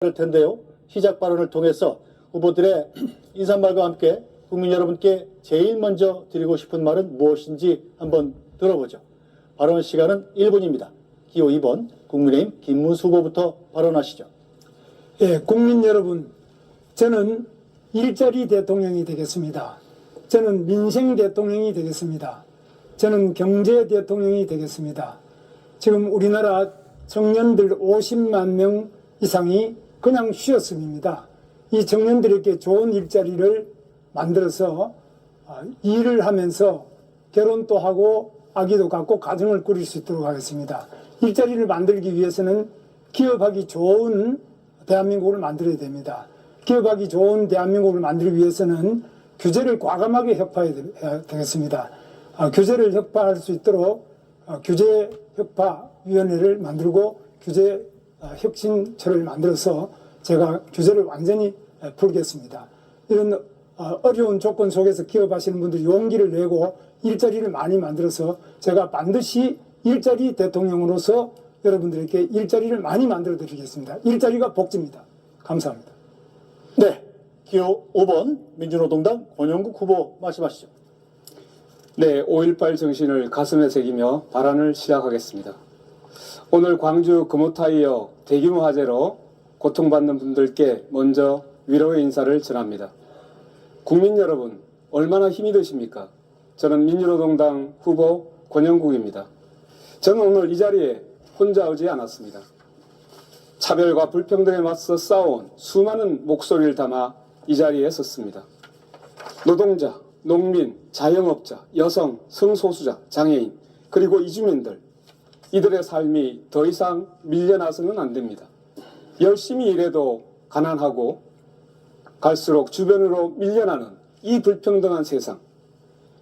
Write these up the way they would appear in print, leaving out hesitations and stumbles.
할 텐데요. 시작 발언을 통해서 후보들의 인사말과 함께 국민 여러분께 제일 먼저 드리고 싶은 말은 무엇인지 한번 들어보죠. 발언 시간은 1분입니다. 기호 2번 국민의힘 김문수 후보부터 발언하시죠. 예, 국민 여러분, 저는 일자리 대통령이 되겠습니다. 저는 민생 대통령이 되겠습니다. 저는 경제 대통령이 되겠습니다. 지금 우리나라 청년들 50만 명 이상이 그냥 쉬었음입니다. 이 청년들에게 좋은 일자리를 만들어서 일을 하면서 결혼도 하고 아기도 갖고 가정을 꾸릴 수 있도록 하겠습니다. 일자리를 만들기 위해서는 기업하기 좋은 대한민국을 만들어야 됩니다. 기업하기 좋은 대한민국을 만들기 위해서는 규제를 과감하게 혁파해야 되겠습니다. 규제를 혁파할 수 있도록 규제혁파위원회를 만들고 규제혁신처를 만들어서 제가 규제를 완전히 풀겠습니다. 이런 어려운 조건 속에서 기업하시는 분들 용기를 내고 일자리를 많이 만들어서 제가 반드시 일자리 대통령으로서 여러분들에게 일자리를 많이 만들어 드리겠습니다. 일자리가 복지입니다. 감사합니다. 네, 기호 5번 민주노동당 권영국 후보 말씀하시죠. 네, 5.18 정신을 가슴에 새기며 발언을 시작하겠습니다. 오늘 광주 금호타이어 대규모 화재로 고통받는 분들께 먼저 위로의 인사를 전합니다. 국민 여러분, 얼마나 힘이 드십니까? 저는 민주노동당 후보 권영국입니다. 저는 오늘 이 자리에 혼자 오지 않았습니다. 차별과 불평등에 맞서 싸워온 수많은 목소리를 담아 이 자리에 섰습니다. 노동자, 농민, 자영업자, 여성, 성소수자, 장애인, 그리고 이주민들, 이들의 삶이 더 이상 밀려나서는 안 됩니다. 열심히 일해도 가난하고 갈수록 주변으로 밀려나는 이 불평등한 세상,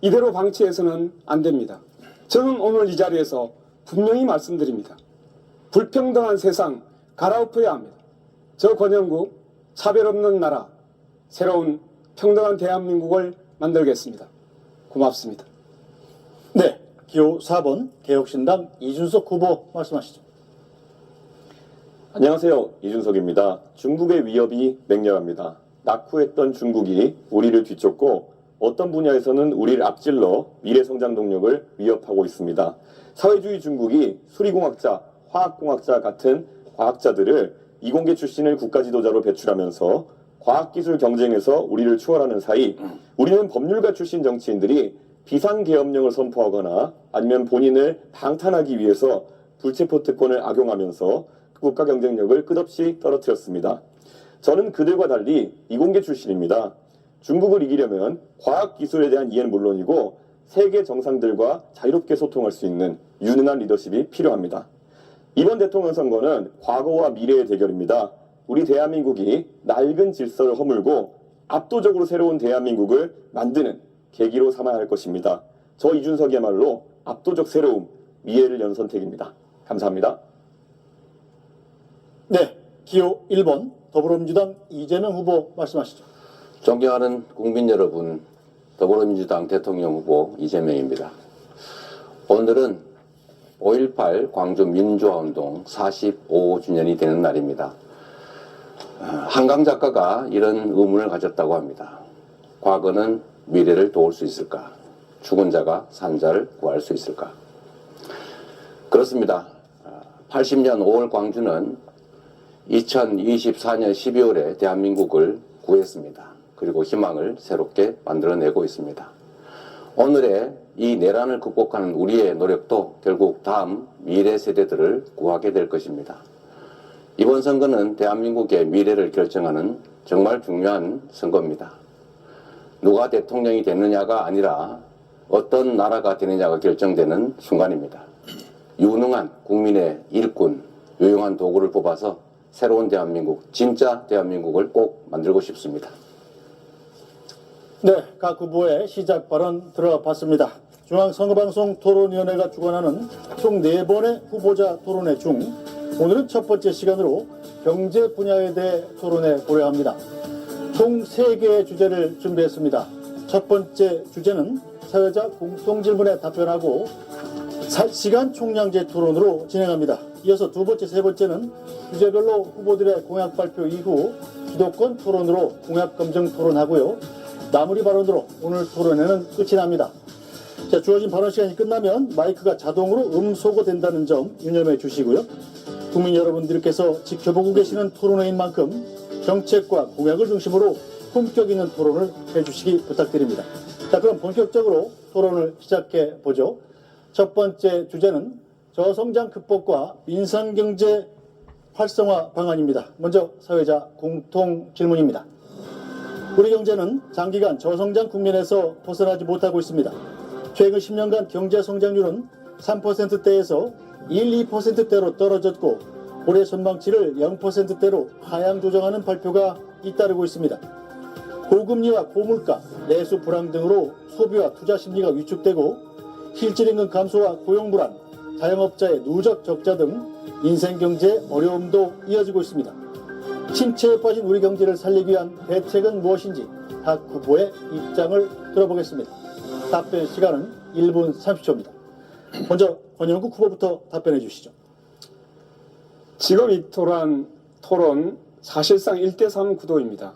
이대로 방치해서는 안 됩니다. 저는 오늘 이 자리에서 분명히 말씀드립니다. 불평등한 세상 갈아엎어야 합니다. 저 권영국 차별 없는 나라, 새로운 평등한 대한민국을 만들겠습니다. 고맙습니다. 네, 기호 4번 개혁신당 이준석 후보 말씀하시죠. 안녕하세요. 이준석입니다. 중국의 위협이 맹렬합니다. 낙후했던 중국이 우리를 뒤쫓고 어떤 분야에서는 우리를 앞질러 미래 성장 동력을 위협하고 있습니다. 사회주의 중국이 수리공학자, 화학공학자 같은 과학자들을 이공계 출신을 국가 지도자로 배출하면서 과학기술 경쟁에서 우리를 추월하는 사이 우리는 법률가 출신 정치인들이 비상계엄령을 선포하거나 아니면 본인을 방탄하기 위해서 불체포 특권을 악용하면서 국가 경쟁력을 끝없이 떨어뜨렸습니다. 저는 그들과 달리 이공계 출신입니다. 중국을 이기려면 과학기술에 대한 이해는 물론이고 세계 정상들과 자유롭게 소통할 수 있는 유능한 리더십이 필요합니다. 이번 대통령 선거는 과거와 미래의 대결입니다. 우리 대한민국이 낡은 질서를 허물고 압도적으로 새로운 대한민국을 만드는 계기로 삼아야 할 것입니다. 저 이준석이야말로 압도적 새로움, 미래를 연 선택입니다. 감사합니다. 네, 기호 1번 더불어민주당 이재명 후보 말씀하시죠. 존경하는 국민 여러분, 더불어민주당 대통령 후보 이재명입니다. 오늘은 5.18 광주 민주화운동 45주년이 되는 날입니다. 한강 작가가 이런 의문을 가졌다고 합니다. 과거는 미래를 도울 수 있을까? 죽은 자가 산 자를 구할 수 있을까? 그렇습니다. 80년 5월 광주는 2024년 12월에 대한민국을 구했습니다. 그리고 희망을 새롭게 만들어내고 있습니다. 오늘의 이 내란을 극복하는 우리의 노력도 결국 다음 미래 세대들을 구하게 될 것입니다. 이번 선거는 대한민국의 미래를 결정하는 정말 중요한 선거입니다. 누가 대통령이 되느냐가 아니라 어떤 나라가 되느냐가 결정되는 순간입니다. 유능한 국민의 일꾼, 유용한 도구를 뽑아서 새로운 대한민국, 진짜 대한민국을 꼭 만들고 싶습니다. 네, 각 후보의 시작 발언 들어봤습니다. 중앙선거방송 토론위원회가 주관하는 총 4번의 후보자 토론회 중 오늘은 첫 번째 시간으로 경제 분야에 대해 토론회 고려합니다. 총 3개의 주제를 준비했습니다. 첫 번째 주제는 사회자 공통질문에 답변하고 시간 총량제 토론으로 진행합니다. 이어서 두 번째, 세 번째는 주제별로 후보들의 공약 발표 이후 주도권 토론으로 공약 검증 토론하고요. 마무리 발언으로 오늘 토론회는 끝이 납니다. 자, 주어진 발언 시간이 끝나면 마이크가 자동으로 음소거된다는 점 유념해 주시고요. 국민 여러분들께서 지켜보고 계시는 토론회인 만큼 정책과 공약을 중심으로 품격 있는 토론을 해주시기 부탁드립니다. 자, 그럼 본격적으로 토론을 시작해 보죠. 첫 번째 주제는 저성장 극복과 민생경제 활성화 방안입니다. 먼저 사회자 공통 질문입니다. 우리 경제는 장기간 저성장 국면에서 벗어나지 못하고 있습니다. 최근 10년간 경제 성장률은 3%대에서 1~2%대로 떨어졌고 올해 전망치를 0%대로 하향 조정하는 발표가 잇따르고 있습니다. 고금리와 고물가, 내수 불황 등으로 소비와 투자 심리가 위축되고 실질임금 감소와 고용 불안, 자영업자의 누적 적자 등 인생경제 어려움도 이어지고 있습니다. 침체에 빠진 우리 경제를 살리기 위한 대책은 무엇인지 각 후보의 입장을 들어보겠습니다. 답변 시간은 1분 30초입니다. 먼저 권영국 후보부터 답변해 주시죠. 지금 이 토론 사실상 1대3 구도입니다.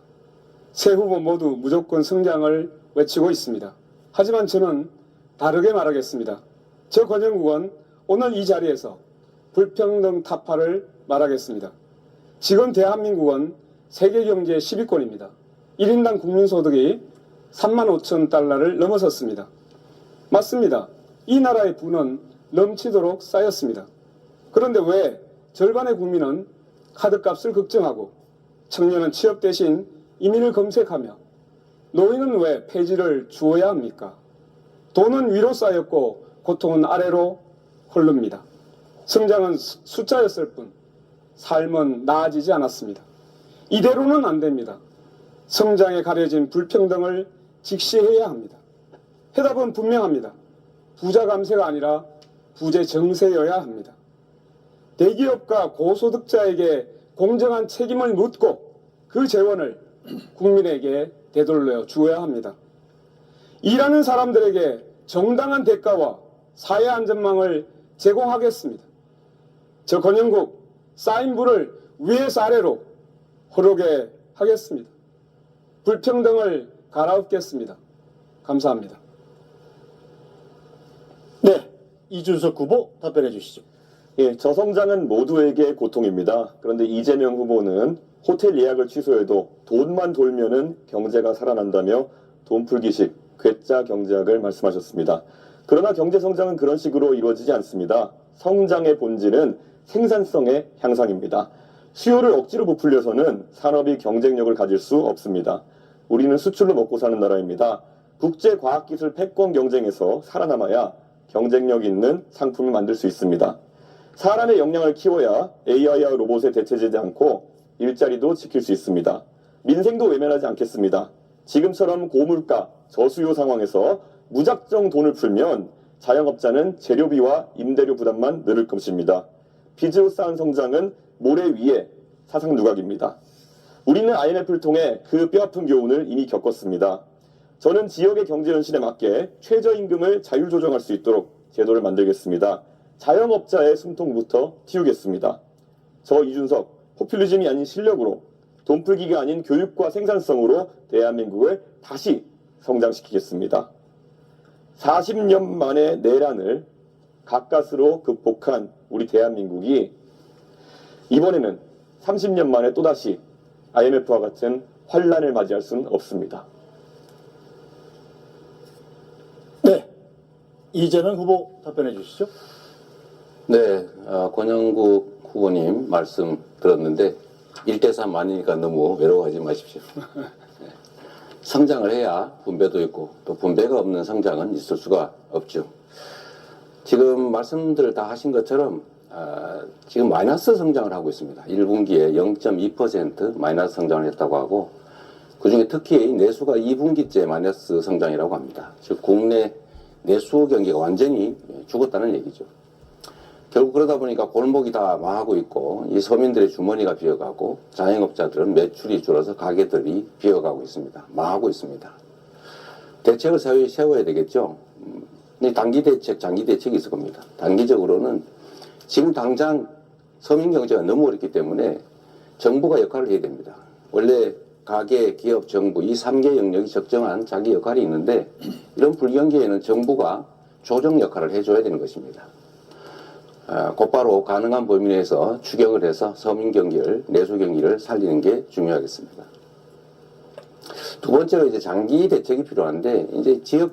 세 후보 모두 무조건 성장을 외치고 있습니다. 하지만 저는 다르게 말하겠습니다. 저 권영국은 오늘 이 자리에서 불평등 타파를 말하겠습니다. 지금 대한민국은 세계 경제 10위권입니다. 1인당 국민소득이 35,000달러를 넘어섰습니다. 맞습니다. 이 나라의 부는 넘치도록 쌓였습니다. 그런데 왜 절반의 국민은 카드값을 걱정하고 청년은 취업 대신 이민을 검색하며 노인은 왜 폐지를 주어야 합니까? 돈은 위로 쌓였고 고통은 아래로 흐릅니다. 성장은 숫자였을 뿐 삶은 나아지지 않았습니다. 이대로는 안 됩니다. 성장에 가려진 불평등을 직시해야 합니다. 해답은 분명합니다. 부자 감세가 아니라 부재 정세여야 합니다. 대기업과 고소득자에게 공정한 책임을 묻고 그 재원을 국민에게 되돌려 주어야 합니다. 일하는 사람들에게 정당한 대가와 사회 안전망을 제공하겠습니다. 저 권영국 쌓인 불을 위에서 아래로 흐르게 하겠습니다. 불평등을 갈아엎겠습니다. 감사합니다. 네, 이준석 후보 답변해 주시죠. 예, 저성장은 모두에게 고통입니다. 그런데 이재명 후보는 호텔 예약을 취소해도 돈만 돌면은 경제가 살아난다며 돈풀기식 괴짜 경제학을 말씀하셨습니다. 그러나 경제 성장은 그런 식으로 이루어지지 않습니다. 성장의 본질은 생산성의 향상입니다. 수요를 억지로 부풀려서는 산업이 경쟁력을 가질 수 없습니다. 우리는 수출로 먹고 사는 나라입니다. 국제과학기술 패권 경쟁에서 살아남아야 경쟁력 있는 상품을 만들 수 있습니다. 사람의 역량을 키워야 AI와 로봇에 대체되지 않고 일자리도 지킬 수 있습니다. 민생도 외면하지 않겠습니다. 지금처럼 고물가, 저수요 상황에서 무작정 돈을 풀면 자영업자는 재료비와 임대료 부담만 늘을 것입니다. 빚으로 쌓은 성장은 모래 위에 사상 누각입니다. 우리는 IMF를 통해 그 뼈아픈 교훈을 이미 겪었습니다. 저는 지역의 경제 현실에 맞게 최저임금을 자율조정할 수 있도록 제도를 만들겠습니다. 자영업자의 숨통부터 틔우겠습니다. 저 이준석, 포퓰리즘이 아닌 실력으로 돈풀기가 아닌 교육과 생산성으로 대한민국을 다시 성장시키겠습니다. 40년 만의 내란을 가까스로 극복한 우리 대한민국이 이번에는 30년 만에 또다시 IMF와 같은 환란을 맞이할 수는 없습니다. 네, 이재명 후보 답변해 주시죠. 네, 권영국 후보님 말씀 들었는데 1대3 아니니까 너무 외로워하지 마십시오. 네. 성장을 해야 분배도 있고 또 분배가 없는 성장은 있을 수가 없죠. 지금 말씀들 다 하신 것처럼 지금 마이너스 성장을 하고 있습니다. 1분기에 0.2% 마이너스 성장을 했다고 하고 그중에 특히 내수가 2분기째 마이너스 성장이라고 합니다. 즉 국내 내수 경기가 완전히 죽었다는 얘기죠. 결국 그러다 보니까 골목이 다 망하고 있고 이 서민들의 주머니가 비어가고 자영업자들은 매출이 줄어서 가게들이 비어가고 있습니다. 망하고 있습니다. 대책을 세워야 되겠죠. 단기 대책, 장기 대책이 있을 겁니다. 단기적으로는 지금 당장 서민 경제가 너무 어렵기 때문에 정부가 역할을 해야 됩니다. 원래 가계, 기업, 정부 이 3개 영역이 적정한 자기 역할이 있는데 이런 불경기에는 정부가 조정 역할을 해줘야 되는 것입니다. 곧바로 가능한 범위 내에서 추격을 해서 서민 경기를, 내수 경기를 살리는 게 중요하겠습니다. 두 번째로 이제 장기 대책이 필요한데 이제 지역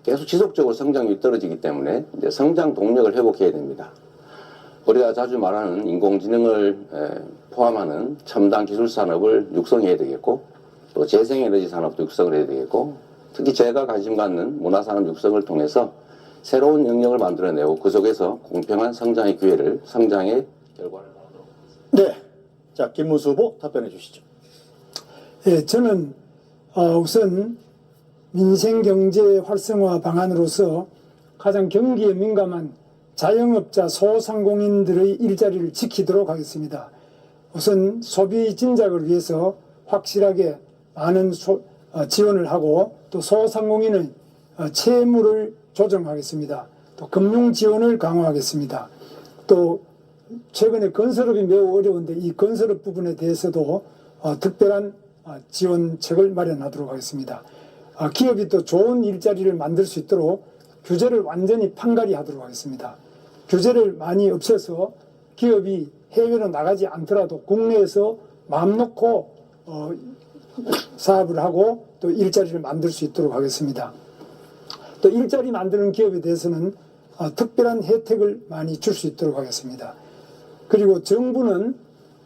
계속 지속적으로 성장률이 떨어지기 때문에 이제 성장 동력을 회복해야 됩니다. 우리가 자주 말하는 인공지능을 포함하는 첨단 기술 산업을 육성해야 되겠고 또 재생에너지 산업도 육성을 해야 되겠고 특히 제가 관심 갖는 문화산업 육성을 통해서 새로운 영역을 만들어내고 그 속에서 공평한 성장의 기회를 성장의 결과를 네. 자, 김문수 후보 답변해 주시죠. 예, 저는 우선 민생경제 활성화 방안으로서 가장 경기에 민감한 자영업자 소상공인들의 일자리를 지키도록 하겠습니다. 우선 소비 진작을 위해서 확실하게 많은 지원을 하고 또 소상공인의 채무를 조정하겠습니다. 또 금융 지원을 강화하겠습니다. 또 최근에 건설업이 매우 어려운데 이 건설업 부분에 대해서도 특별한 지원책을 마련하도록 하겠습니다. 기업이 또 좋은 일자리를 만들 수 있도록 규제를 완전히 판가리 하도록 하겠습니다. 규제를 많이 없애서 기업이 해외로 나가지 않더라도 국내에서 마음 놓고 사업을 하고 또 일자리를 만들 수 있도록 하겠습니다. 또 일자리 만드는 기업에 대해서는 특별한 혜택을 많이 줄 수 있도록 하겠습니다. 그리고 정부는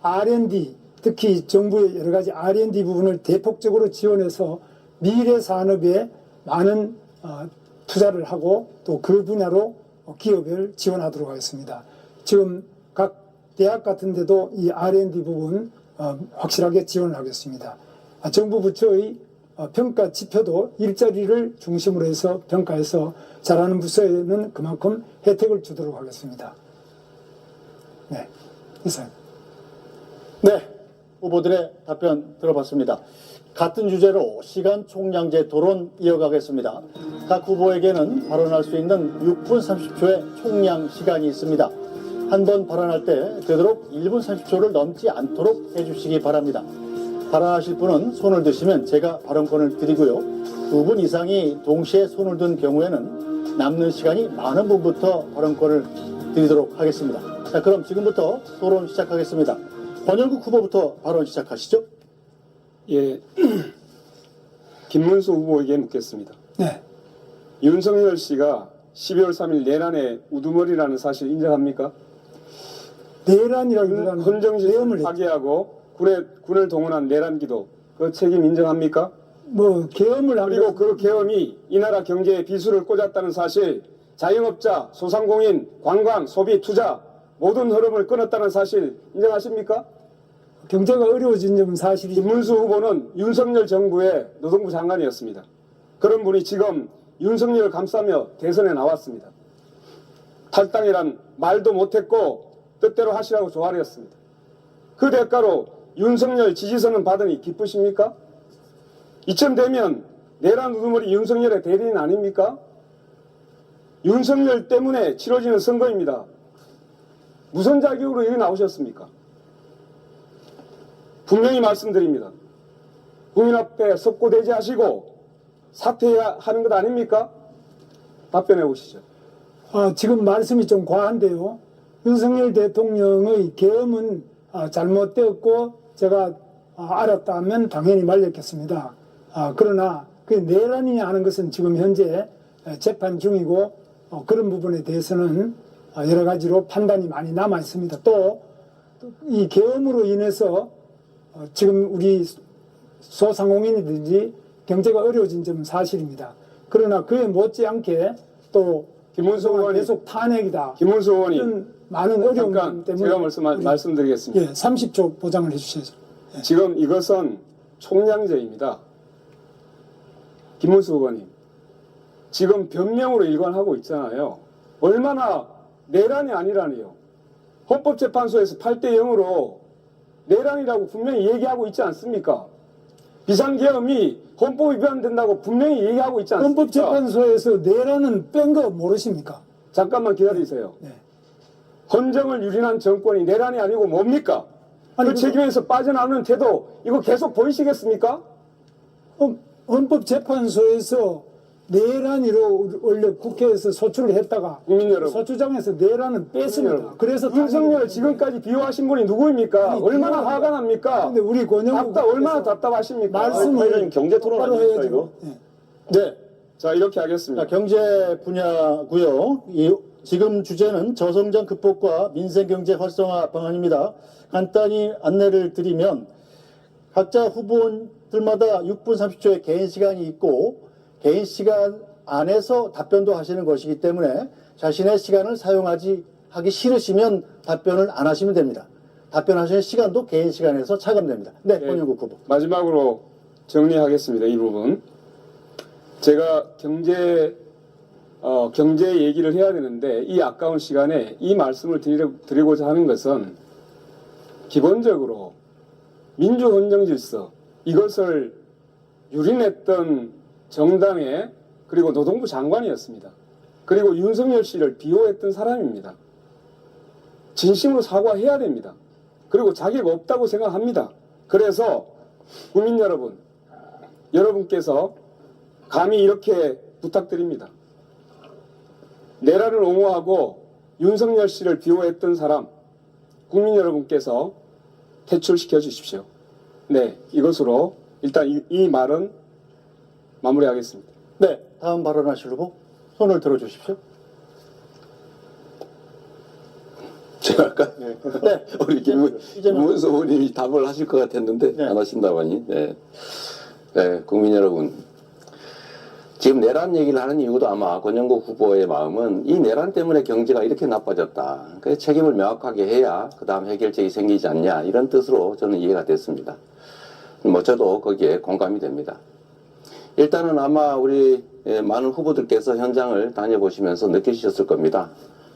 R&D, 특히 정부의 여러 가지 R&D 부분을 대폭적으로 지원해서 미래 산업에 많은 투자를 하고 또 그 분야로 기업을 지원하도록 하겠습니다. 지금 각 대학 같은 데도 이 R&D 부분 확실하게 지원을 하겠습니다. 정부 부처의 평가 지표도 일자리를 중심으로 해서 평가해서 잘하는 부서에는 그만큼 혜택을 주도록 하겠습니다. 네, 이상. 네. 후보들의 답변 들어봤습니다. 같은 주제로 시간 총량제 토론 이어가겠습니다. 각 후보에게는 발언할 수 있는 6분 30초의 총량 시간이 있습니다. 한 번 발언할 때 되도록 1분 30초를 넘지 않도록 해주시기 바랍니다. 발언하실 분은 손을 드시면 제가 발언권을 드리고요. 2분 이상이 동시에 손을 든 경우에는 남는 시간이 많은 분부터 발언권을 드리도록 하겠습니다. 자, 그럼 지금부터 토론 시작하겠습니다. 권영국 후보부터 발언 시작하시죠. 예, 김문수 후보에게 묻겠습니다. 네, 윤석열 씨가 12월 3일 내란의 우두머리라는 사실 인정합니까? 내란이라기보다는 헌정시설 계엄을 파괴하고 군을 동원한 내란 기도 그 책임 인정합니까? 계엄을 그리고 그 계엄이 이 나라 경제에 비수를 꽂았다는 사실, 자영업자, 소상공인, 관광, 소비, 투자 모든 흐름을 끊었다는 사실 인정하십니까? 경제가 어려워진 점은 사실이죠. 김문수 후보는 윤석열 정부의 노동부 장관이었습니다. 그런 분이 지금 윤석열을 감싸며 대선에 나왔습니다. 탈당이란 말도 못했고 뜻대로 하시라고 조아려 했습니다. 그 대가로 윤석열 지지선은 받으니 기쁘십니까? 이쯤 되면 내란 우두머리 윤석열의 대리인 아닙니까? 윤석열 때문에 치러지는 선거입니다. 무슨 자격으로 여기 나오셨습니까? 분명히 말씀드립니다. 국민 앞에 석고대지하시고 사퇴해야 하는 것 아닙니까? 답변해 보시죠. 지금 말씀이 좀 과한데요. 윤석열 대통령의 계엄은 잘못되었고 제가 알았다면 당연히 말렸겠습니다. 그러나 그 내란이냐 하는 것은 지금 현재 재판 중이고 그런 부분에 대해서는 여러 가지로 판단이 많이 남아 있습니다. 또 이 계엄으로 인해서 지금 우리 소상공인이든지 경제가 어려워진 점은 사실입니다. 그러나 그에 못지않게 또 김문수 의원이 계속 탄핵이다. 김문수 의원이 이런 많은 어려움 잠깐 때문에 제가 말씀드리겠습니다. 예, 30초 보장을 해주셔야죠. 지금 이것은 총량제입니다. 김문수 의원님, 지금 변명으로 일관하고 있잖아요. 얼마나 내란이 아니라니요. 헌법재판소에서 8대 0으로 내란이라고 분명히 얘기하고 있지 않습니까? 비상계엄이 헌법 위반된다고 분명히 얘기하고 있지 않습니까? 헌법재판소에서 내란은 뺀 거 모르십니까? 잠깐만 기다리세요. 네. 헌정을 유린한 정권이 내란이 아니고 뭡니까? 아니, 그 책임에서 빠져나오는 태도 이거 계속 보이시겠습니까? 헌법재판소에서 내란으로 원래 국회에서 소추를 했다가 국민 여러분. 소추장에서 내란은 뺐습니다. 그래서 윤석열 지금까지 비호하신 분이 누구입니까? 아니, 얼마나 비호가- 화가 납니까? 근데 우리 권영국 얼마나 국회에서 답답하십니까? 말씀을 경제 토론 똑바로 아닙니까, 해야죠. 이거? 예. 네. 자, 이렇게 하겠습니다. 자, 경제 분야고요. 지금 주제는 저성장 극복과 민생 경제 활성화 방안입니다. 간단히 안내를 드리면 각자 후보들마다 6분 30초의 개인 시간이 있고 개인 시간 안에서 답변도 하시는 것이기 때문에 자신의 시간을 하기 싫으시면 답변을 안 하시면 됩니다. 답변하시는 시간도 개인 시간에서 차감됩니다. 네, 권영국 후보. 마지막으로 정리하겠습니다. 이 부분. 제가 경제 얘기를 해야 되는데 이 아까운 시간에 이 말씀을 드리고자 하는 것은 기본적으로 민주헌정 질서 이것을 유린했던 정당의 그리고 노동부 장관이었습니다. 그리고 윤석열 씨를 비호했던 사람입니다. 진심으로 사과해야 됩니다. 그리고 자격 없다고 생각합니다. 그래서 국민 여러분, 여러분께서 감히 이렇게 부탁드립니다. 내란을 옹호하고 윤석열 씨를 비호했던 사람, 국민 여러분께서 퇴출시켜 주십시오. 네, 이것으로 일단 이 말은 마무리하겠습니다. 네, 다음 발언하실 후보 손을 들어주십시오. 제가 아까 네. 우리 김문수 의원님이 답을 하실 것 같았는데 네. 안 하신다고 하니. 네. 네, 국민 여러분. 지금 내란 얘기를 하는 이유도 아마 권영국 후보의 마음은 이 내란 때문에 경제가 이렇게 나빠졌다. 그래서 책임을 명확하게 해야 그 다음 해결책이 생기지 않냐 이런 뜻으로 저는 이해가 됐습니다. 뭐 저도 거기에 공감이 됩니다. 일단은 아마 우리 많은 후보들께서 현장을 다녀보시면서 느끼셨을 겁니다.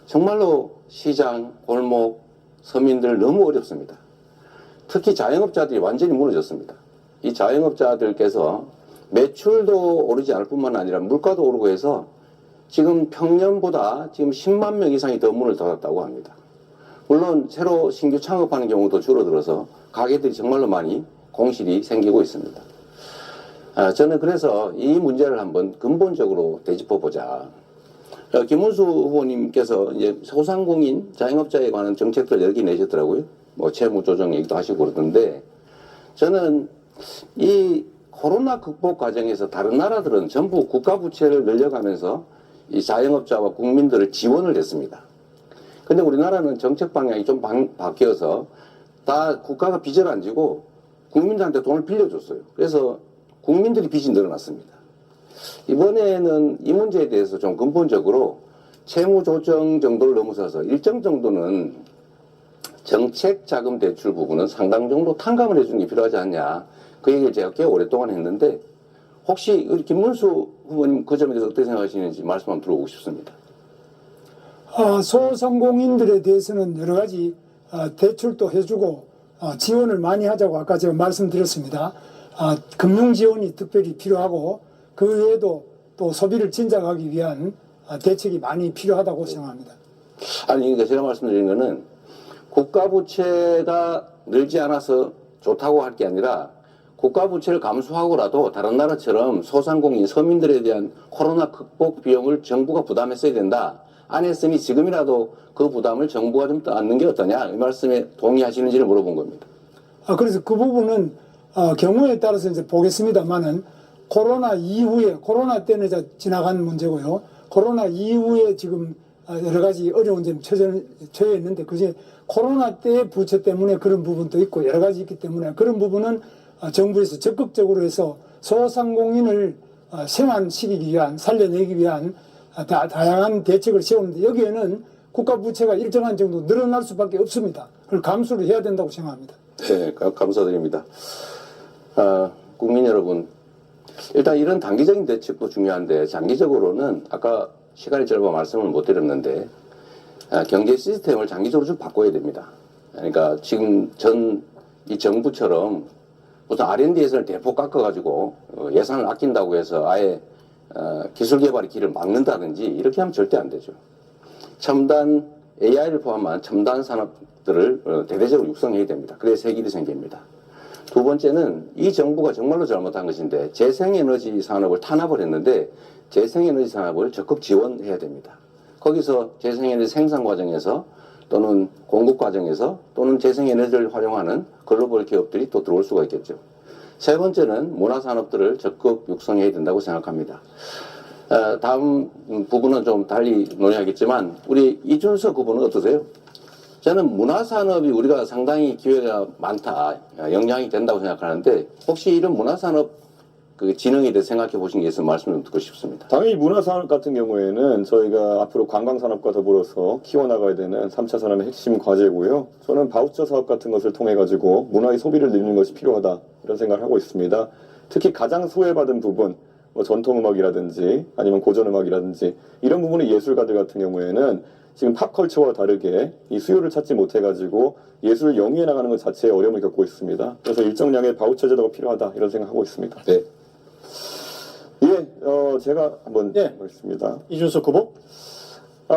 정말로 시장, 골목, 서민들 너무 어렵습니다. 특히 자영업자들이 완전히 무너졌습니다. 이 자영업자들께서 매출도 오르지 않을 뿐만 아니라 물가도 오르고 해서 지금 평년보다 지금 10만 명 이상이 더 문을 닫았다고 합니다. 물론 새로 신규 창업하는 경우도 줄어들어서 가게들이 정말로 많이 공실이 생기고 있습니다. 저는 그래서 이 문제를 한번 근본적으로 되짚어보자. 김문수 후보님께서 이제 소상공인 자영업자에 관한 정책들을 여러 개 내셨더라고요. 뭐 채무 조정 얘기도 하시고 그러던데 저는 이 코로나 극복 과정에서 다른 나라들은 전부 국가 부채를 늘려가면서 이 자영업자와 국민들을 지원을 했습니다. 근데 우리나라는 정책 방향이 좀 바뀌어서 다 국가가 빚을 안 지고 국민들한테 돈을 빌려줬어요. 그래서 국민들이 빚이 늘어났습니다. 이번에는 이 문제에 대해서 좀 근본적으로 채무 조정 정도를 넘어서서 일정 정도는 정책 자금 대출 부분은 상당 정도 탕감을 해주는 게 필요하지 않냐. 그 얘기를 제가 꽤 오랫동안 했는데 혹시 우리 김문수 후보님 그 점에 대해서 어떻게 생각하시는지 말씀 한번 들어보고 싶습니다. 소상공인들에 대해서는 여러 가지 대출도 해주고 지원을 많이 하자고 아까 제가 말씀드렸습니다. 금융 지원이 특별히 필요하고 그 외에도 또 소비를 진작하기 위한 대책이 많이 필요하다고 생각합니다. 아니, 그러니까 제가 말씀드리는 거는 국가 부채가 늘지 않아서 좋다고 할 게 아니라 국가 부채를 감수하고라도 다른 나라처럼 소상공인 서민들에 대한 코로나 극복 비용을 정부가 부담했어야 된다. 안 했으니 지금이라도 그 부담을 정부가 좀 떠안는 게 어떠냐. 이 말씀에 동의하시는지를 물어본 겁니다. 그래서 그 부분은 경우에 따라서 이제 보겠습니다만은 코로나 이후에 코로나 때는 이제 지나간 문제고요. 코로나 이후에 지금 여러 가지 어려운 점에 처해 있는데 그게 코로나 때 부채 때문에 그런 부분도 있고 여러 가지 있기 때문에 그런 부분은 정부에서 적극적으로 해서 소상공인을 생환시키기 위한 살려내기 위한 다양한 대책을 세우는데 여기에는 국가 부채가 일정한 정도 늘어날 수밖에 없습니다. 그걸 감수를 해야 된다고 생각합니다. 네, 감사드립니다. 국민 여러분, 일단 이런 단기적인 대책도 중요한데 장기적으로는 아까 시간이 짧아 말씀을 못 드렸는데 경제 시스템을 장기적으로 좀 바꿔야 됩니다. 그러니까 지금 이 정부처럼 무슨 R&D 예산을 대폭 깎아가지고 예산을 아낀다고 해서 아예 기술 개발의 길을 막는다든지 이렇게 하면 절대 안 되죠. 첨단 AI를 포함한 첨단 산업들을 대대적으로 육성해야 됩니다. 그래야 새 길이 생깁니다. 두 번째는 이 정부가 정말로 잘못한 것인데 재생에너지 산업을 탄압을 했는데 재생에너지 산업을 적극 지원해야 됩니다. 거기서 재생에너지 생산 과정에서 또는 공급 과정에서 또는 재생에너지를 활용하는 글로벌 기업들이 또 들어올 수가 있겠죠. 세 번째는 문화산업들을 적극 육성해야 된다고 생각합니다. 다음 부분은 좀 달리 논의하겠지만 우리 이준석 후보는 어떠세요? 저는 문화산업이 우리가 상당히 기회가 많다, 영향이 된다고 생각하는데 혹시 이런 문화산업 그 진흥에 대해 생각해 보신 게 있으면 말씀 좀 듣고 싶습니다. 당연히 문화산업 같은 경우에는 저희가 앞으로 관광산업과 더불어서 키워나가야 되는 3차 산업의 핵심 과제고요. 저는 바우처 사업 같은 것을 통해 가지고 문화의 소비를 늘리는 것이 필요하다 이런 생각을 하고 있습니다. 특히 가장 소외받은 부분, 뭐 전통음악이라든지 아니면 고전음악이라든지 이런 부분의 예술가들 같은 경우에는 지금 팝컬처와 다르게 이 수요를 찾지 못해가지고 예술을 영위해 나가는 것 자체에 어려움을 겪고 있습니다. 그래서 일정량의 바우처 제도가 필요하다 이런 생각하고 있습니다. 네. 제가 한번 네. 보겠습니다. 이준석 후보.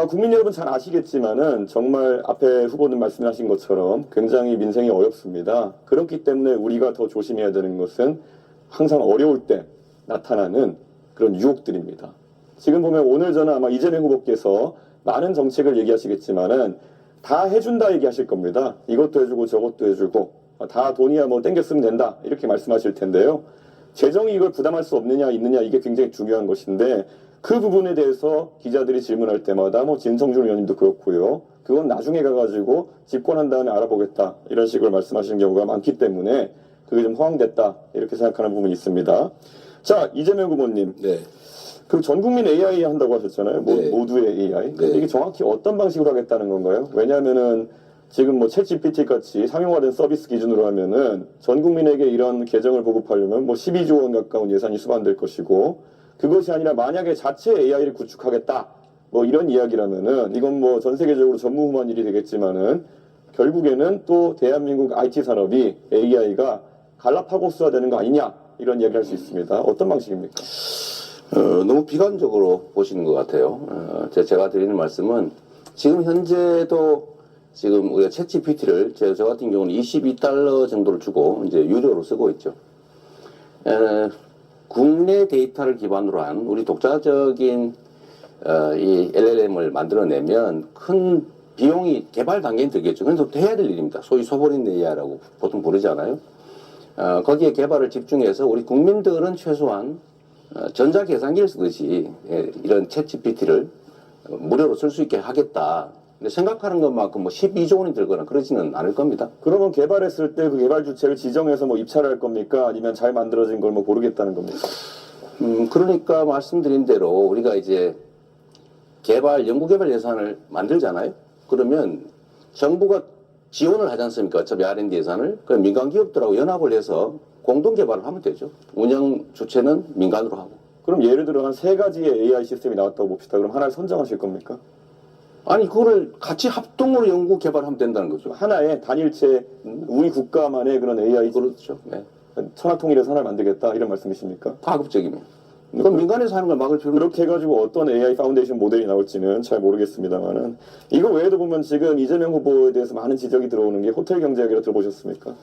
국민 여러분 잘 아시겠지만은 정말 앞에 후보님 말씀하신 것처럼 굉장히 민생이 어렵습니다. 그렇기 때문에 우리가 더 조심해야 되는 것은 항상 어려울 때 나타나는 그런 유혹들입니다. 지금 보면 오늘 저는 아마 이재명 후보께서 많은 정책을 얘기하시겠지만은 다 해준다 얘기하실 겁니다. 이것도 해주고 저것도 해주고 다 돈이야 뭐 땡겨 쓰면 된다 이렇게 말씀하실 텐데요. 재정이 이걸 부담할 수 없느냐 있느냐 이게 굉장히 중요한 것인데 그 부분에 대해서 기자들이 질문할 때마다 뭐 진성준 의원님도 그렇고요. 그건 나중에 가가지고 집권한 다음에 알아보겠다 이런 식으로 말씀하시는 경우가 많기 때문에 그게 좀 허황됐다 이렇게 생각하는 부분이 있습니다. 자, 이재명 후보님. 네. 그 전 국민 AI 한다고 하셨잖아요. 네. 모두의 AI. 네. 이게 정확히 어떤 방식으로 하겠다는 건가요? 왜냐하면은 지금 뭐 챗GPT 같이 상용화된 서비스 기준으로 하면은 전 국민에게 이런 계정을 보급하려면 뭐 12조 원 가까운 예산이 수반될 것이고 그것이 아니라 만약에 자체 AI를 구축하겠다 뭐 이런 이야기라면은 이건 뭐 전 세계적으로 전무후무한 일이 되겠지만은 결국에는 또 대한민국 IT 산업이 AI가 갈라파고스화 되는 거 아니냐 이런 이야기를 할 수 있습니다. 어떤 방식입니까? 너무 비관적으로 보시는 것 같아요. 제가 드리는 말씀은 지금 현재도 지금 우리가 챗GPT를 저 같은 경우는 $22 정도를 주고 이제 유료로 쓰고 있죠. 국내 데이터를 기반으로 한 우리 독자적인 이 LLM을 만들어내면 큰 비용이 개발 단계는 들겠죠. 그래서 해야 될 일입니다. 소위 소버린 AI라고 보통 부르잖아요. 거기에 개발을 집중해서 우리 국민들은 최소한 전자계산기를 쓰듯이 이런 챗GPT를 무료로 쓸 수 있게 하겠다. 근데 생각하는 것만큼 뭐 12조 원이 들거나 그러지는 않을 겁니다. 그러면 개발했을 때 그 개발 주체를 지정해서 뭐 입찰을 할 겁니까? 아니면 잘 만들어진 걸 뭐 고르겠다는 겁니까? 그러니까 말씀드린 대로 우리가 이제 연구개발 예산을 만들잖아요. 그러면 정부가 지원을 하지 않습니까? 어차피 R&D 예산을. 그럼 민간 기업들하고 연합을 해서 공동 개발을 하면 되죠. 운영 주체는 민간으로 하고. 그럼 예를 들어 한 3가지의 AI 시스템이 나왔다고 봅시다. 그럼 하나를 선정하실 겁니까? 아니 그거를 같이 합동으로 연구 개발하면 된다는 거죠. 하나의 단일체 우리 국가만의 그런 AI 그렇죠. 네. 천하통일해서 하나를 만들겠다 이런 말씀이십니까? 파급적이면. 그럼 민간에서 하는 걸 막을 필요는 그렇게 해가지고 어떤 AI 파운데이션 모델이 나올지는 잘 모르겠습니다만은 이거 외에도 보면 지금 이재명 후보에 대해서 많은 지적이 들어오는 게 호텔 경제 이야기를 들어보셨습니까?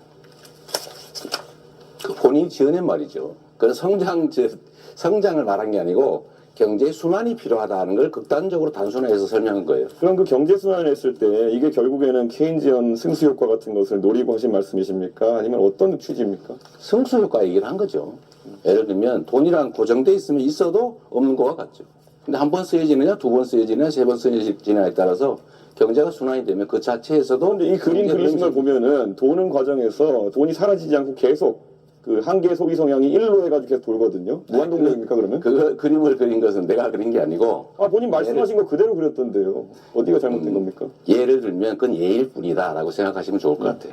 그 본인이 지어낸 말이죠. 그건 성장을 말한 게 아니고 경제 순환이 필요하다는 걸 극단적으로 단순화해서 설명한 거예요. 그럼 그 경제 순환을 했을 때 이게 결국에는 케인지언 승수 효과 같은 것을 노리고 하신 말씀이십니까? 아니면 어떤 취지입니까? 승수 효과 얘기를 한 거죠. 예를 들면 돈이랑 고정돼 있으면 있어도 없는 거와 같죠. 근데 한 번 쓰여지느냐, 두 번 쓰여지느냐, 세 번 쓰여지느냐에 따라서 경제가 순환이 되면 그 자체에서도 그런데 이 그림 그리신 걸 보면은 도는 과정에서 돈이 사라지지 않고 계속 그 한계 소비 성향이 1로 해가지고 계속 돌거든요. 무한동력입니까 그러면? 그 그림을 그린 것은 내가 그린 게 아니고 본인 말씀하신 거 그대로 그렸던데요. 어디가 잘못된 겁니까? 예를 들면 그건 예일 뿐이다라고 생각하시면 좋을 것 같아요.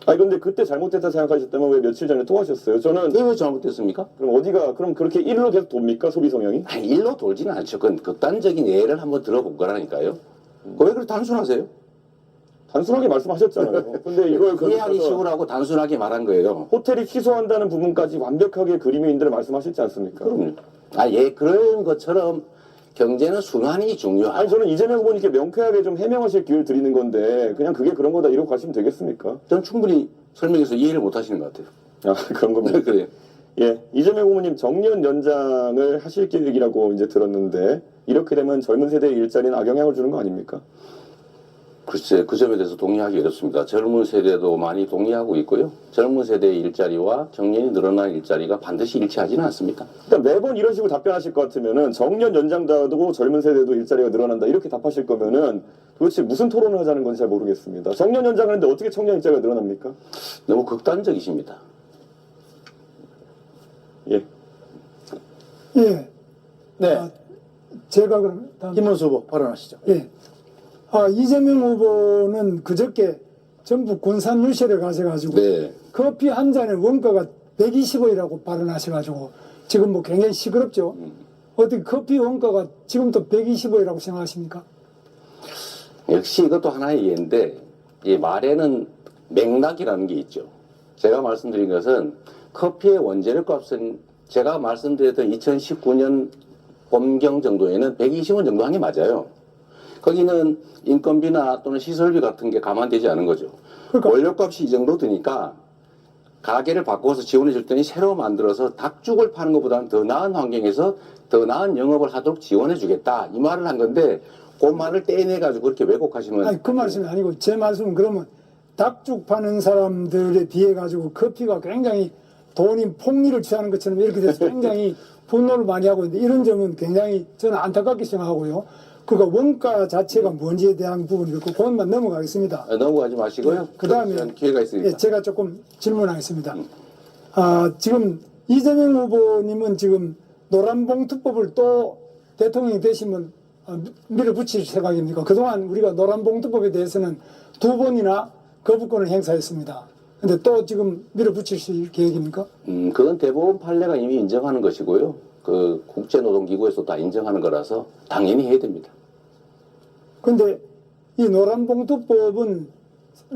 근데 그때 잘못됐다 생각하셨다면 왜 며칠 전에 또 하셨어요? 저는 이게 왜 잘못됐습니까? 그럼 그렇게 1로 계속 돕니까 소비 성향이? 아니, 일로 돌지는 않죠. 그건 극단적인 예를 한번 들어본 거라니까요. 왜 그렇게 단순하세요? 단순하게 말씀하셨잖아요. 근데 이걸 이해하기 쉬우라고 단순하게 말한 거예요. 호텔이 취소한다는 부분까지 완벽하게 그림의 인들을 말씀하셨지 않습니까? 그럼요. 그런 것처럼 경제는 순환이 중요하다. 아니 저는 이재명 후보님께 명쾌하게 좀 해명하실 기회를 드리는 건데 그냥 그게 그런 거다 이러고 가시면 되겠습니까? 저는 충분히 설명해서 이해를 못 하시는 것 같아요. 아 그런 겁니다. 그래요. 예, 이재명 후보님 정년 연장을 하실 계획이라고 이제 들었는데 이렇게 되면 젊은 세대의 일자리는 악영향을 주는 거 아닙니까? 글쎄, 그 점에 대해서 동의하기 어렵습니다. 젊은 세대도 많이 동의하고 있고요. 젊은 세대의 일자리와 정년이 늘어난 일자리가 반드시 일치하지는 않습니다. 그러니까 매번 이런 식으로 답변하실 것 같으면은 정년 연장자도 젊은 세대도 일자리가 늘어난다 이렇게 답하실 거면은 도대체 무슨 토론을 하자는 건지 잘 모르겠습니다. 정년 연장하는데 어떻게 청년 일자리가 늘어납니까? 너무 극단적이십니다. 예. 예. 네. 제가 그럼 다음. 김문수 후보 발언하시죠. 예. 이재명 후보는 그저께 전북 군산 유실에 가셔가지고 네. 커피 한 잔의 원가가 120원이라고 발언하셔가지고 지금 뭐 굉장히 시끄럽죠. 어떻게 커피 원가가 지금도 120원이라고 생각하십니까? 역시 이것도 하나의 이해인데 이 말에는 맥락이라는 게 있죠. 제가 말씀드린 것은 커피의 원재료 값은 제가 말씀드렸던 2019년 봄경 정도에는 120원 정도 한 게 맞아요. 거기는 인건비나 또는 시설비 같은 게 감안되지 않은 거죠. 그러니까 원료값이 이 정도 드니까 가게를 바꿔서 지원해 줄 테니 새로 만들어서 닭죽을 파는 것보다는 더 나은 환경에서 더 나은 영업을 하도록 지원해 주겠다. 이 말을 한 건데 그 말을 떼내가지고 그렇게 왜곡하시면 아니 그 말씀이 아니고 제 말씀은 그러면 닭죽 파는 사람들에 비해 가지고 커피가 굉장히 돈이 폭리를 취하는 것처럼 이렇게 돼서 굉장히 분노를 많이 하고 있는데 이런 점은 굉장히 저는 안타깝게 생각하고요. 그러니까 원가 자체가 뭔지에 대한 부분이 있고 그것만 넘어가겠습니다. 넘어가지 마시고요. 그다음에 기회가 있으니까. 예, 제가 조금 질문하겠습니다. 지금 이재명 후보님은 지금 노란봉투법을 또 대통령이 되시면 밀어붙일 생각입니까? 그동안 우리가 노란봉투법에 대해서는 2번이나 거부권을 행사했습니다. 근데 또 지금 밀어붙일 계획입니까? 그건 대법원 판례가 이미 인정하는 것이고요. 그 국제노동기구에서 다 인정하는 거라서 당연히 해야 됩니다. 근데 이 노란봉투법은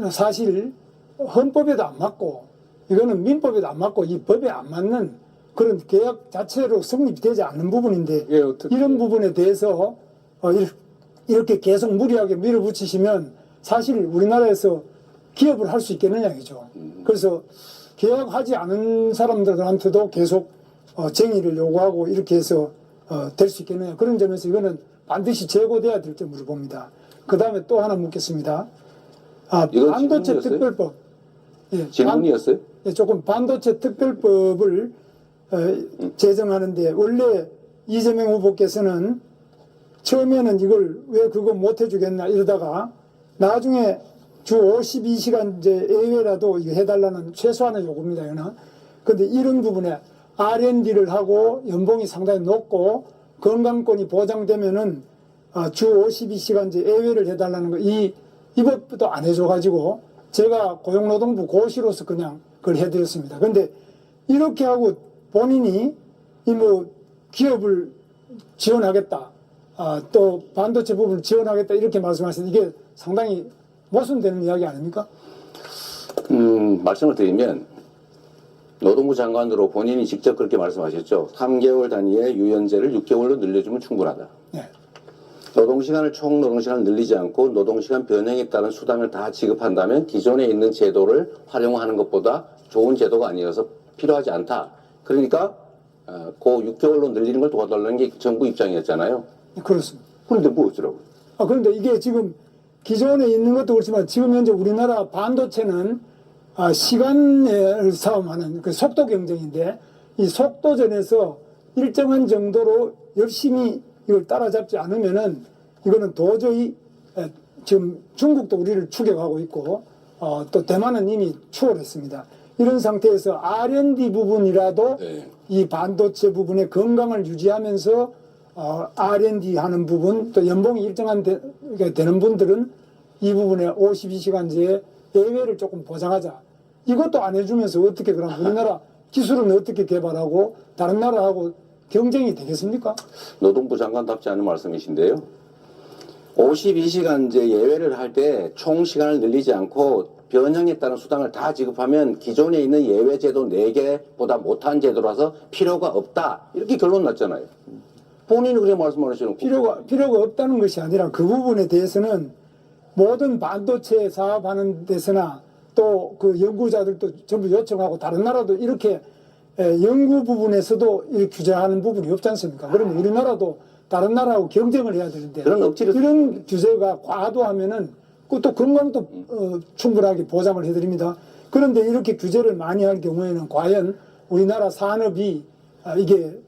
사실 헌법에도 안 맞고 이거는 민법에도 안 맞고 이 법에 안 맞는 그런 계약 자체로 성립되지 않는 부분인데 예, 어떻게 이런 부분에 대해서 이렇게 계속 무리하게 밀어붙이시면 사실 우리나라에서 기업을 할 수 있겠느냐 이죠. 그래서 계약하지 않은 사람들한테도 계속 정의를 요구하고 이렇게 해서 될 수 있겠느냐. 그런 점에서 이거는 반드시 제고돼야 될 점으로 봅니다. 그 다음에 또 하나 묻겠습니다. 이건 반도체 질문이었어요? 특별법. 예, 질문이었어요? 조금 반도체 특별법을 제정하는데 원래 이재명 후보께서는 처음에는 이걸 왜 그거 못 해주겠나 이러다가 나중에 주 52시간제 예외라도 이거 해달라는 최소한의 요구입니다. 이거는. 근데 이런 부분에 R&D를 하고 연봉이 상당히 높고 건강권이 보장되면은 주 52시간제 예외를 해달라는 거 이 법도 안 해줘가지고 제가 고용노동부 고시로서 그냥 그걸 해드렸습니다. 근데 이렇게 하고 본인이 이 뭐 기업을 지원하겠다, 또 반도체 부분을 지원하겠다 이렇게 말씀하시는 이게 상당히 모순되는 이야기 아닙니까? 말씀을 드리면 노동부 장관으로 본인이 직접 그렇게 말씀하셨죠. 3개월 단위의 유연제를 6개월로 늘려주면 충분하다. 네. 노동시간을 총 노동시간을 늘리지 않고 노동시간 변형에 따른 수당을 다 지급한다면 기존에 있는 제도를 활용하는 것보다 좋은 제도가 아니어서 필요하지 않다. 그러니까 그 6개월로 늘리는 걸 도와달라는 게 정부 입장이었잖아요. 그렇습니다. 그런데 뭐 어쩌라고요? 그런데 이게 지금 기존에 있는 것도 그렇지만 지금 현재 우리나라 반도체는 시간을 싸움하는 그 속도 경쟁인데 이 속도전에서 일정한 정도로 열심히 이걸 따라잡지 않으면은 이거는 도저히 지금 중국도 우리를 추격하고 있고 또 대만은 이미 추월했습니다. 이런 상태에서 R&D 부분이라도 네. 이 반도체 부분의 건강을 유지하면서 R&D 하는 부분 또 연봉이 일정한 되는 분들은 이 부분에 52시간제의 예외를 조금 보장하자. 이것도 안 해주면서 어떻게 그럼 우리나라 기술은 어떻게 개발하고 다른 나라하고 경쟁이 되겠습니까? 노동부 장관답지 않은 말씀이신데요. 52시간제 예외를 할 때 총 시간을 늘리지 않고 변형에 따른 수당을 다 지급하면 기존에 있는 예외제도 4개보다 못한 제도라서 필요가 없다. 이렇게 결론 났잖아요. 본인이 그렇게 말씀하시는 필요가 없다는 것이 아니라 그 부분에 대해서는 모든 반도체 사업하는 데서나 또 그 연구자들도 전부 요청하고 다른 나라도 이렇게 연구 부분에서도 이렇게 규제하는 부분이 없지 않습니까? 그러면 우리나라도 다른 나라하고 경쟁을 해야 되는데 그런 억지를 이런 규제가 과도하면은 또 건강도 충분하게 보장을 해드립니다. 그런데 이렇게 규제를 많이 할 경우에는 과연 우리나라 산업이 이게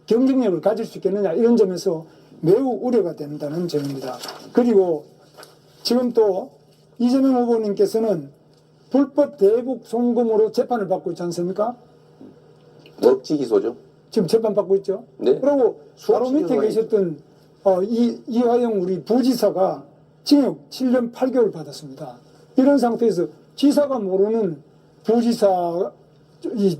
경쟁력을 가질 수 있겠느냐 이런 점에서 매우 우려가 된다는 점입니다. 그리고 지금 또 이재명 후보님께서는 불법 대북 송금으로 재판을 받고 있지 않습니까? 억지 기소죠. 지금 재판받고 있죠. 네. 그리고 바로 수없이 밑에 기소가 계셨던 이화영 우리 부지사가 징역 7년 8개월 받았습니다. 이런 상태에서 지사가 모르는 부지사 이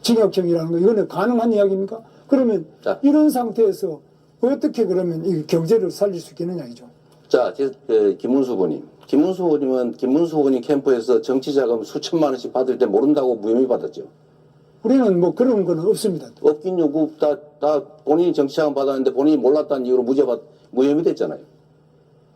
징역형이라는 거 이거는 가능한 이야기입니까? 그러면 자. 이런 상태에서 어떻게 그러면 이 경제를 살릴 수 있겠느냐 이죠. 자, 김문수 후보님. 김문수 후보님 캠프에서 정치자금 수천만 원씩 받을 때 모른다고 무혐의 받았죠. 우리는 뭐 그런 건 없습니다. 없긴 요구 다 본인이 정치자금 받았는데 본인이 몰랐다는 이유로 무혐의 됐잖아요.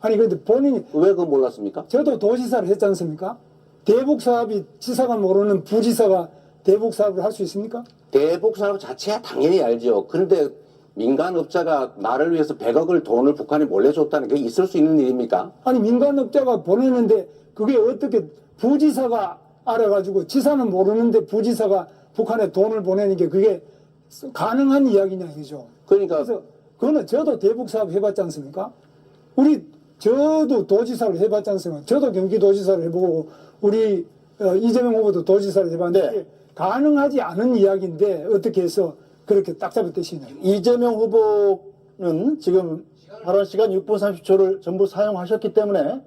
아니 근데 본인이 왜 그건 몰랐습니까? 저도 도지사를 했지 않습니까? 대북 사업이 지사가 모르는 부지사가 대북 사업을 할 수 있습니까? 대북 사업 자체야 당연히 알죠. 그런데 민간업자가 나를 위해서 100억을 돈을 북한에 몰래 줬다는 게 있을 수 있는 일입니까? 아니 민간업자가 보내는데 그게 어떻게 부지사가 알아가지고 지사는 모르는데 부지사가 북한에 돈을 보내는 게 그게 가능한 이야기냐 이거죠. 그러니까 그래서 그거는 저도 대북 사업 해봤지 않습니까? 저도 도지사를 해봤지 않습니까? 저도 경기도지사를 해보고 우리 이재명 후보도 도지사를 해봤는데 네. 가능하지 않은 이야기인데 어떻게 해서 그렇게 딱 잡아떼시냐. 이재명 후보는 지금 발언 시간 6분 30초를 전부 사용하셨기 때문에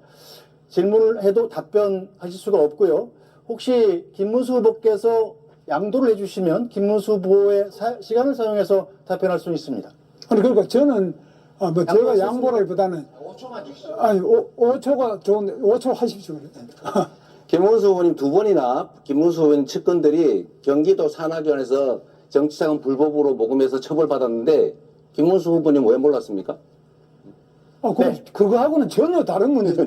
질문을 해도 답변하실 수가 없고요. 혹시 김문수 후보께서 양도를 해주시면 김문수 후보의 시간을 사용해서 답변할 수 있습니다. 아니 그러니까 저는 뭐 제가 양보하셨습니까? 양보라기보다는 5초만 주십시오. 아니 5초가 좋은데 5초 하십시오. 김문수 후보님 두 번이나 김문수 후보님 측근들이 경기도 산하교원에서 정치자금 불법으로 모금해서 처벌받았는데 김문수 후보님 왜 몰랐습니까? 네. 그거하고는 전혀 다른 문제죠.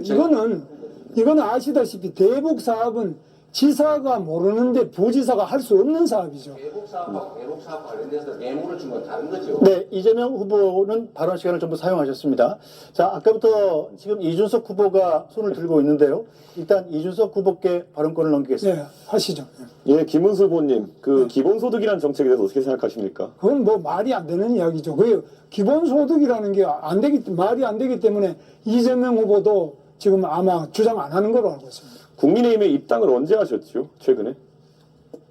이거는 아시다시피 대북 사업은 지사가 모르는데 부지사가 할 수 없는 사업이죠. 대북 사업 관련돼서 뇌물을 준 건 다른 거죠. 네, 이재명 후보는 발언 시간을 전부 사용하셨습니다. 자, 아까부터 지금 이준석 후보가 손을 들고 있는데요. 일단 이준석 후보께 발언권을 넘기겠습니다. 네, 하시죠. 예, 김은수 후보님, 기본소득이라는 정책에 대해서 어떻게 생각하십니까? 그건 뭐 말이 안 되는 이야기죠. 그 기본소득이라는 게 말이 안 되기 때문에 이재명 후보도 지금 아마 주장 안 하는 걸로 알고 있습니다. 국민의힘에 입당을 언제 하셨죠? 최근에?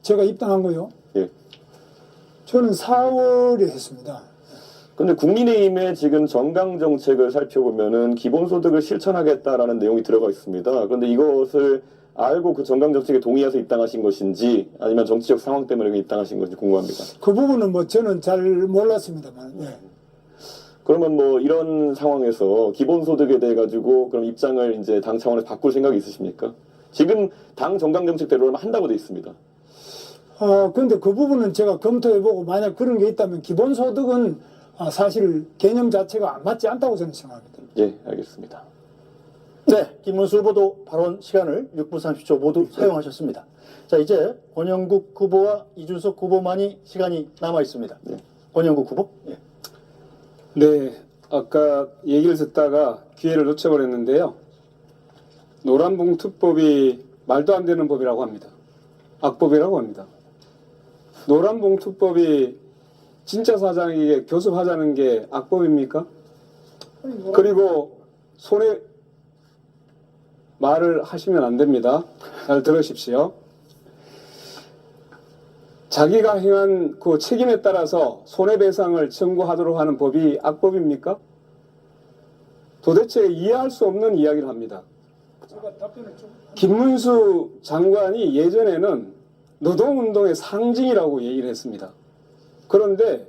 제가 입당한 거요. 예. 저는 4월에 했습니다. 근데 국민의힘의 지금 정강 정책을 살펴보면은 기본소득을 실천하겠다라는 내용이 들어가 있습니다. 그런데 이것을 알고 그 정강 정책에 동의해서 입당하신 것인지 아니면 정치적 상황 때문에 입당하신 건지 궁금합니다. 그 부분은 뭐 저는 잘 몰랐습니다만. 네. 그러면 뭐 이런 상황에서 기본소득에 대해 가지고 그럼 입장을 이제 당 차원에서 바꿀 생각이 있으십니까? 지금 당 정강 정책대로는 한다고 돼 있습니다. 그런데 그 부분은 제가 검토해보고 만약 그런 게 있다면 기본소득은 사실 개념 자체가 맞지 않다고 저는 생각합니다. 예, 알겠습니다. 네, 김문수 후보도 발언 시간을 6분 30초 모두 사용하셨습니다. 자, 이제 권영국 후보와 이준석 후보만이 시간이 남아 있습니다. 네. 권영국 후보. 예. 네, 아까 얘기를 듣다가 기회를 놓쳐버렸는데요. 노란봉투법이 말도 안 되는 법이라고 합니다. 악법이라고 합니다. 노란봉투법이 진짜 사장에게 교섭하자는 게 악법입니까? 그리고 손에 말을 하시면 안 됩니다. 잘 들으십시오. 자기가 행한 그 책임에 따라서 손해배상을 청구하도록 하는 법이 악법입니까? 도대체 이해할 수 없는 이야기를 합니다. 김문수 장관이 예전에는 노동운동의 상징이라고 얘기를 했습니다. 그런데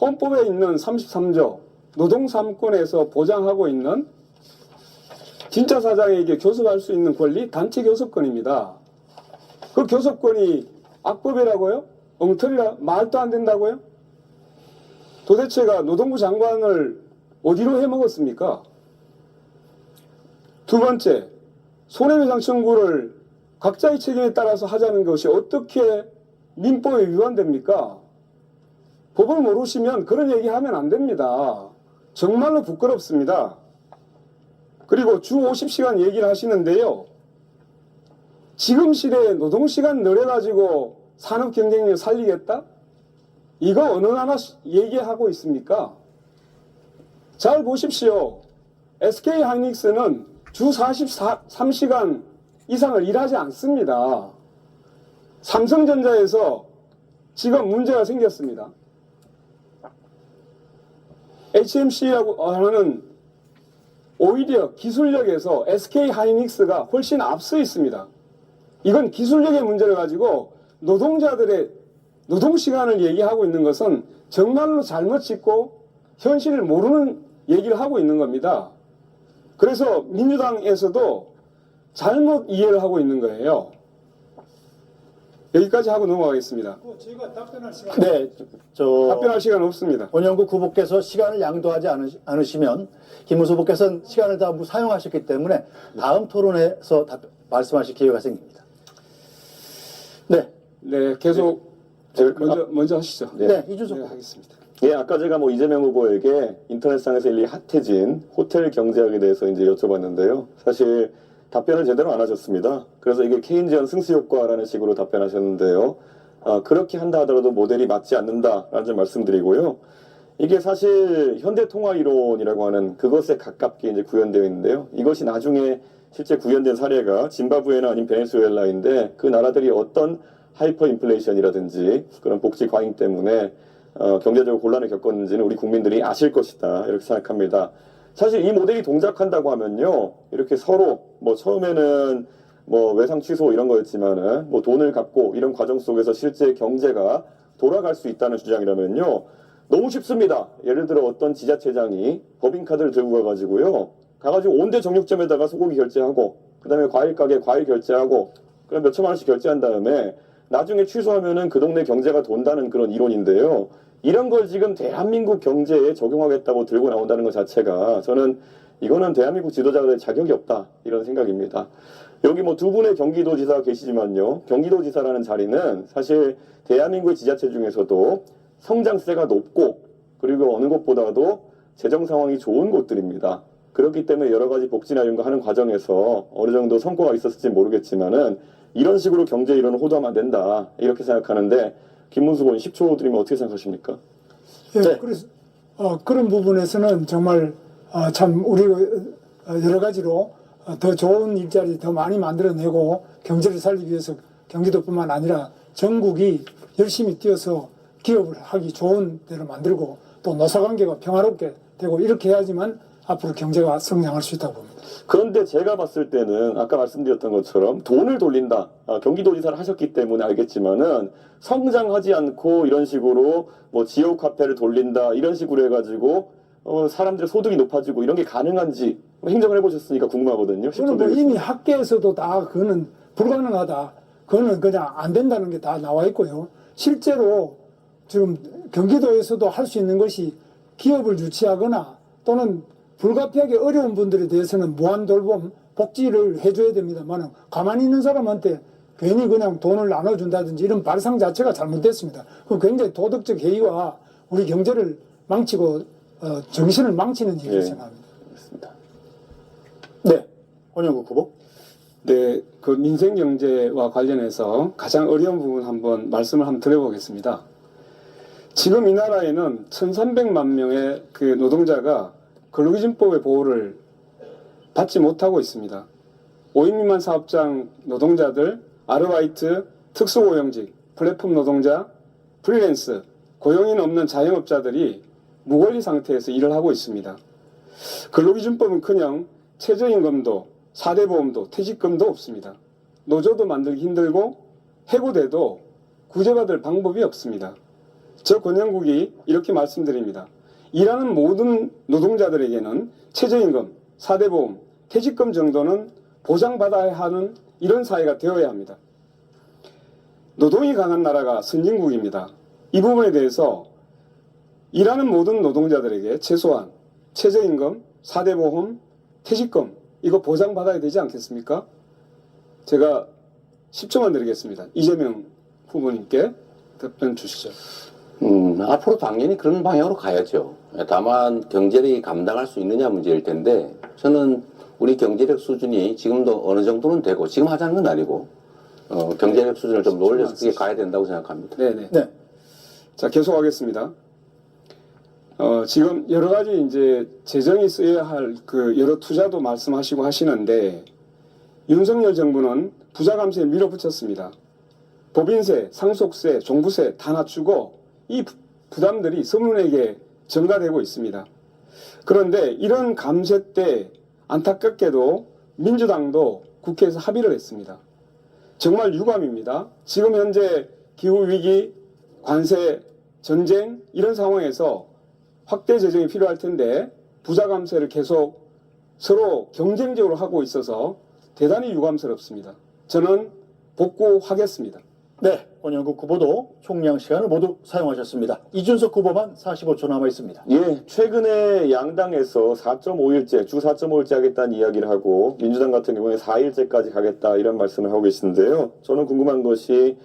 헌법에 있는 33조 노동 3권에서 보장하고 있는 진짜 사장에게 교섭할 수 있는 권리 단체 교섭권입니다. 그 교섭권이 악법이라고요? 엉터리라 말도 안 된다고요? 도대체가 노동부 장관을 어디로 해먹었습니까? 두 번째, 손해배상 청구를 각자의 책임에 따라서 하자는 것이 어떻게 민법에 위반됩니까? 법을 모르시면 그런 얘기하면 안 됩니다. 정말로 부끄럽습니다. 그리고 주 50시간 얘기를 하시는데요. 지금 시대에 노동시간 늘려가지고 산업 경쟁력을 살리겠다? 이거 어느 나라 얘기하고 있습니까? 잘 보십시오. SK 하이닉스는 주 43시간 이상을 일하지 않습니다. 삼성전자에서 지금 문제가 생겼습니다. HMC라고 하는 오히려 기술력에서 SK 하이닉스가 훨씬 앞서 있습니다. 이건 기술력의 문제를 가지고 노동자들의 노동시간을 얘기하고 있는 것은 정말로 잘못 짚고 현실을 모르는 얘기를 하고 있는 겁니다. 그래서 민주당에서도 잘못 이해를 하고 있는 거예요. 여기까지 하고 넘어가겠습니다. 제가 답변할 시간. 네, 답변할 시간 없습니다. 원영국 후보께서 시간을 양도하지 않으시면 김문수 후보께서는 시간을 다 사용하셨기 때문에 다음 토론에서 말씀하실 기회가 생깁니다. 네, 네, 계속 먼저 하시죠. 네, 이준석 네, 하겠습니다. 예, 아까 제가 이재명 후보에게 인터넷상에서 일리 핫해진 호텔 경제학에 대해서 이제 여쭤봤는데요. 사실 답변을 제대로 안 하셨습니다. 그래서 이게 케인지안 승수효과라는 식으로 답변하셨는데요. 그렇게 한다 하더라도 모델이 맞지 않는다라는 점 말씀드리고요. 이게 사실 현대통화이론이라고 하는 그것에 가깝게 이제 구현되어 있는데요. 이것이 나중에 실제 구현된 사례가 짐바브웨나 아니면 베네수엘라인데 그 나라들이 어떤 하이퍼 인플레이션이라든지 그런 복지 과잉 때문에 경제적으로 곤란을 겪었는지는 우리 국민들이 아실 것이다 이렇게 생각합니다. 사실 이 모델이 동작한다고 하면요, 이렇게 서로 처음에는 외상 취소 이런 거였지만은 돈을 갚고 이런 과정 속에서 실제 경제가 돌아갈 수 있다는 주장이라면요, 너무 쉽습니다. 예를 들어 어떤 지자체장이 법인카드를 들고 가가지고 온대 정육점에다가 소고기 결제하고 그다음에 과일 가게 과일 결제하고 그럼 몇 천만 원씩 결제한 다음에 나중에 취소하면은 그 동네 경제가 돈다는 그런 이론인데요. 이런 걸 지금 대한민국 경제에 적용하겠다고 들고 나온다는 것 자체가 저는 이거는 대한민국 지도자들의 자격이 없다 이런 생각입니다. 여기 두 분의 경기도지사가 계시지만요. 경기도지사라는 자리는 사실 대한민국의 지자체 중에서도 성장세가 높고 그리고 어느 곳보다도 재정 상황이 좋은 곳들입니다. 그렇기 때문에 여러 가지 복지나 이런 거 하는 과정에서 어느 정도 성과가 있었을지 모르겠지만은 이런 식으로 경제 이론을 호도하면 안 된다 이렇게 생각하는데 김문수 의원 10초 드리면 어떻게 생각하십니까? 예, 네. 그래서 그런 부분에서는 정말 참 우리 여러 가지로 더 좋은 일자리 더 많이 만들어내고 경제를 살리기 위해서 경기도뿐만 아니라 전국이 열심히 뛰어서 기업을 하기 좋은 데를 만들고 또 노사관계가 평화롭게 되고 이렇게 해야지만 앞으로 경제가 성장할 수 있다고 봅니다. 그런데 제가 봤을 때는 아까 말씀드렸던 것처럼 돈을 돌린다. 경기도지사를 하셨기 때문에 알겠지만은 성장하지 않고 이런 식으로 지역 화폐를 돌린다 이런 식으로 해가지고 사람들 소득이 높아지고 이런 게 가능한지 행정을 해보셨으니까 궁금하거든요. 그거는 이미 학계에서도 다 그거는 불가능하다. 그거는 그냥 안 된다는 게 다 나와 있고요. 실제로 지금 경기도에서도 할 수 있는 것이 기업을 유치하거나 또는 불가피하게 어려운 분들에 대해서는 무한 돌봄, 복지를 해줘야 됩니다만 가만히 있는 사람한테 괜히 그냥 돈을 나눠준다든지 이런 발상 자체가 잘못됐습니다. 그 굉장히 도덕적 해이와 우리 경제를 망치고 정신을 망치는 일이라고 생각합니다. 알겠습니다. 네, 원영국 후보. 네, 그 민생 경제와 관련해서 가장 어려운 부분 한번 말씀을 한번 드려보겠습니다. 지금 이 나라에는 1,300만 명의 그 노동자가 근로기준법의 보호를 받지 못하고 있습니다. 5인 미만 사업장 노동자들, 아르바이트, 특수고용직, 플랫폼 노동자, 프리랜스, 고용인 없는 자영업자들이 무권리 상태에서 일을 하고 있습니다. 근로기준법은커녕 최저임금도 4대 보험도 퇴직금도 없습니다. 노조도 만들기 힘들고 해고돼도 구제받을 방법이 없습니다. 저 권영국이 이렇게 말씀드립니다. 일하는 모든 노동자들에게는 최저임금, 4대 보험, 퇴직금 정도는 보장받아야 하는 이런 사회가 되어야 합니다. 노동이 강한 나라가 선진국입니다. 이 부분에 대해서 일하는 모든 노동자들에게 최소한 최저임금, 4대 보험, 퇴직금 이거 보장받아야 되지 않겠습니까? 제가 10초만 드리겠습니다. 이재명 후보님께 답변 주시죠. 앞으로 당연히 그런 방향으로 가야죠. 다만 경제력이 감당할 수 있느냐 문제일 텐데 저는 우리 경제력 수준이 지금도 어느 정도는 되고 지금 하자는 건 아니고 경제력 수준을 좀 올려서 그게 가야 된다고 생각합니다. 네네. 네. 자, 계속하겠습니다. 지금 여러 가지 이제 재정이 쓰여야 할 그 여러 투자도 말씀하시고 하시는데 윤석열 정부는 부자 감세에 밀어붙였습니다. 법인세, 상속세, 종부세 다 낮추고 이 부담들이 서민에게 전가되고 있습니다. 그런데 이런 감세 때 안타깝게도 민주당도 국회에서 합의를 했습니다. 정말 유감입니다. 지금 현재 기후위기, 관세, 전쟁 이런 상황에서 확대 재정이 필요할 텐데 부자 감세를 계속 서로 경쟁적으로 하고 있어서 대단히 유감스럽습니다. 저는 복구하겠습니다. 네, 권영국 후보도 총량 시간을 모두 사용하셨습니다. 이준석 후보만 45초 남아 있습니다. 예, 최근에 양당에서 4.5일제, 주 4.5일제 하겠다는 이야기를 하고 민주당 같은 경우에 4일제까지 가겠다 이런 말씀을 하고 계시는데요. 저는 궁금한 것이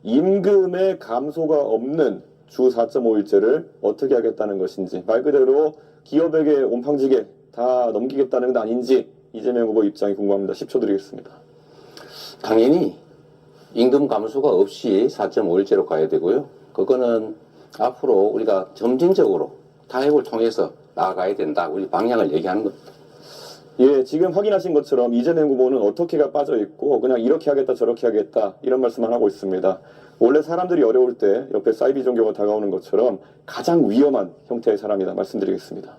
임금의 감소가 없는 주 4.5일제를 어떻게 하겠다는 것인지 말 그대로 기업에게 온팡지게 다 넘기겠다는 건 아닌지 이재명 후보 입장이 궁금합니다. 10초 드리겠습니다. 당연히 임금 감소가 없이 4.5일제로 가야 되고요. 그거는 앞으로 우리가 점진적으로 타협을 통해서 나아가야 된다. 우리 방향을 얘기하는 겁니다. 예, 지금 확인하신 것처럼 이재명 후보는 어떻게가 빠져 있고 그냥 이렇게 하겠다 저렇게 하겠다 이런 말씀만 하고 있습니다. 원래 사람들이 어려울 때 옆에 사이비 종교가 다가오는 것처럼 가장 위험한 형태의 사람이다 말씀드리겠습니다.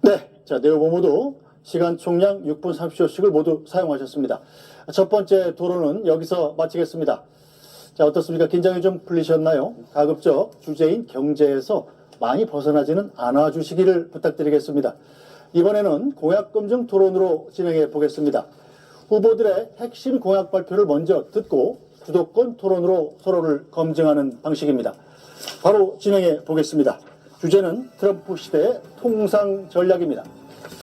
네, 자, 네 후보 모두 시간 총량 6분 30초씩을 모두 사용하셨습니다. 첫 번째 토론은 여기서 마치겠습니다. 자, 어떻습니까? 긴장이 좀 풀리셨나요? 가급적 주제인 경제에서 많이 벗어나지는 않아 주시기를 부탁드리겠습니다. 이번에는 공약 검증 토론으로 진행해 보겠습니다. 후보들의 핵심 공약 발표를 먼저 듣고 주도권 토론으로 서로를 검증하는 방식입니다. 바로 진행해 보겠습니다. 주제는 트럼프 시대의 통상 전략입니다.